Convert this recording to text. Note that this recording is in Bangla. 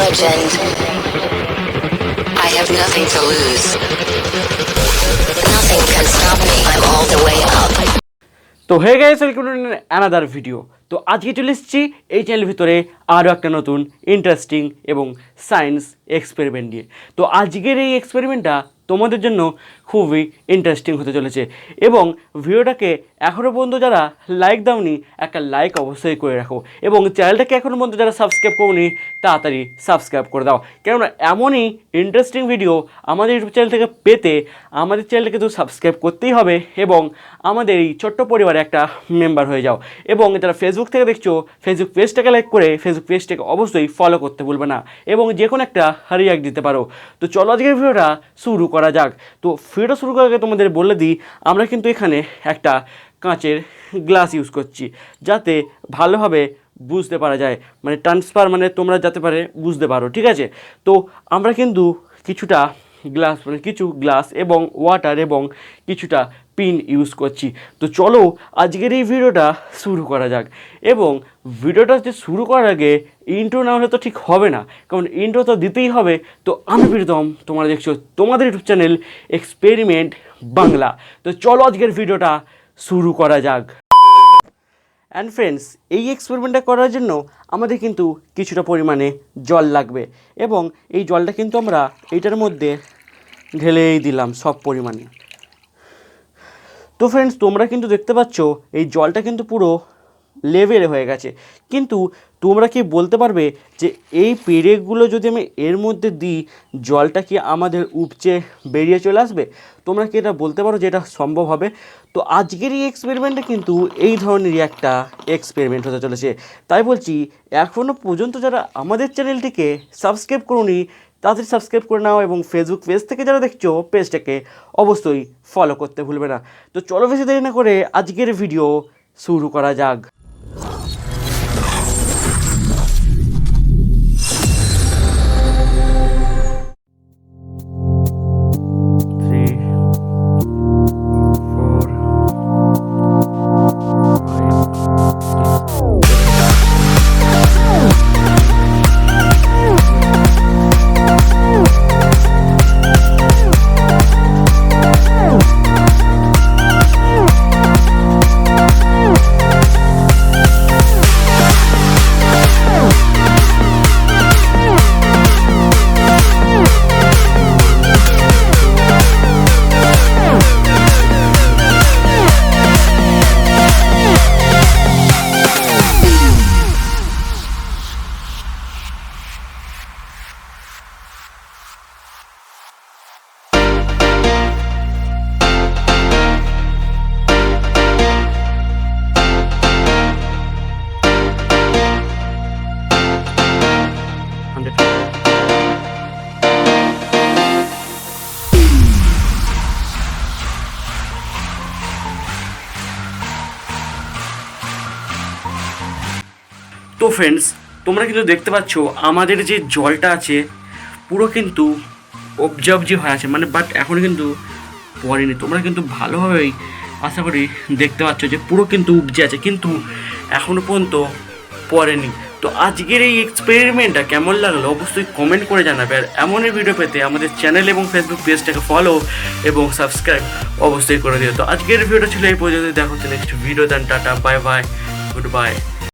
legend. I have nothing to lose. Nothing can stop me. I'm all the way up. তো hey guys, welcome to another video. তো আজকে চলে এসেছি এই চ্যানেলের ভিতরে আরও একটা নতুন ইন্টারেস্টিং এবং সায়েন্স এক্সপেরিমেন্ট নিয়ে। তো আজকের এই এক্সপেরিমেন্টটা তোমাদের জন্য খুবই ইন্টারেস্টিং হতে চলেছে এবং ভিডিওটাকে এখনও পর্যন্ত যারা লাইক দাওনি একটা লাইক অবশ্যই করে রাখো এবং চ্যানেলটাকে এখনও পর্যন্ত যারা সাবস্ক্রাইব করোনি তাড়াতাড়ি সাবস্ক্রাইব করে দাও, কেননা এমনই ইন্টারেস্টিং ভিডিও আমাদের ইউটিউব চ্যানেল থেকে পেতে আমাদের চ্যানেলটাকে তো সাবস্ক্রাইব করতেই হবে এবং আমাদের এই ছোট্ট পরিবারে একটা মেম্বার হয়ে যাও। এবং যারা ফেসবুক থেকে দেখছো ফেসবুক পেজটাকে লাইক করে ফেসবুক পেজটাকে অবশ্যই ফলো করতে ভুলবে না এবং যে কোনো একটা রিঅ্যাক্ট দিতে পারো। তো চলো আজকের ভিডিওটা শুরু করা যাক। তো ভিডিওটা শুরু করার আগে তোমাদের বলে দিই, আমরা কিন্তু এখানে একটা কাঁচের গ্লাস ইউজ করছি যাতে ভালোভাবে বুঝতে পারা যায়, মানে ট্রান্সফার মানে তোমরা যাতে পারে বুঝতে পারো, ঠিক আছে। তো আমরা কিন্তু কিছুটা গ্লাস মানে কিছু গ্লাস এবং ওয়াটার এবং কিছুটা পিন ইউজ করছি। তো চলো আজকের এই ভিডিওটা শুরু করা যাক। এবং ভিডিওটা যে শুরু করার আগে ইন্ট্রো না হলে তো ঠিক হবে না, কারণ ইন্ট্রো তো দিতেই হবে। তো আমি প্রীতম, তোমরা দেখছো তোমাদের ইউটিউব চ্যানেল এক্সপেরিমেন্ট বাংলা। তো চলো আজকের ভিডিওটা শুরু করা যাক। অ্যান্ড ফ্রেন্ডস, এই এক্সপেরিমেন্টটা করার জন্য আমাদের কিন্তু কিছুটা পরিমাণে জল লাগবে এবং এই জলটা কিন্তু আমরা এইটার মধ্যে ঢেলেই দিলাম সব পরিমাণে। তো ফ্রেন্ডস, তোমরা কিন্তু দেখতে পাচ্ছ এই জলটা কিন্তু পুরো লেভেল হয়ে গেছে, কিন্তু তোমরা কি বলতে পারবে যে এই পেরেকগুলো যদি আমি এর মধ্যে দিই জলটা কি আমাদের উপচে বেরিয়ে চলে আসবে? তোমরা কি এটা বলতে পারো যে এটা সম্ভব হবে? তো আজকের এই এক্সপেরিমেন্টটা কিন্তু এই ধরনেরই একটা এক্সপেরিমেন্ট হতে চলেছে। তাই বলছি, এখনও পর্যন্ত যারা আমাদের চ্যানেলটিকে সাবস্ক্রাইব করোনি তাদের সাবস্ক্রাইব করে নাও এবং ফেসবুক পেজ থেকে যারা দেখছো পেজটাকে অবশ্যই ফলো করতে ভুলবে না। তো চলো বেশি দেরি না করে আজকের ভিডিও শুরু করা যাক। তো ফ্রেন্ডস, তোমরা কিন্তু দেখতে পাচ্ছ আমাদের যে জলটা আছে পুরো কিন্তু অবজার্ভ হয়ে আছে, মানে বাট এখনও কিন্তু পড়েনি। তোমরা কিন্তু ভালোভাবেই আশা করি দেখতে পাচ্ছ যে পুরো কিন্তু উপজে আছে, কিন্তু এখনও পর্যন্ত পড়েনি। তো আজকের এই এক্সপেরিমেন্টটা কেমন লাগলো অবশ্যই কমেন্ট করে জানাবে। আর এমনই ভিডিও পেতে আমাদের চ্যানেল এবং ফেসবুক পেজটাকে ফলো এবং সাবস্ক্রাইব অবশ্যই করে দিও। তো আজকের ভিডিওটা ছিল এই পর্যন্ত। দেখা হচ্ছে next video. Then tata, bye bye, good by.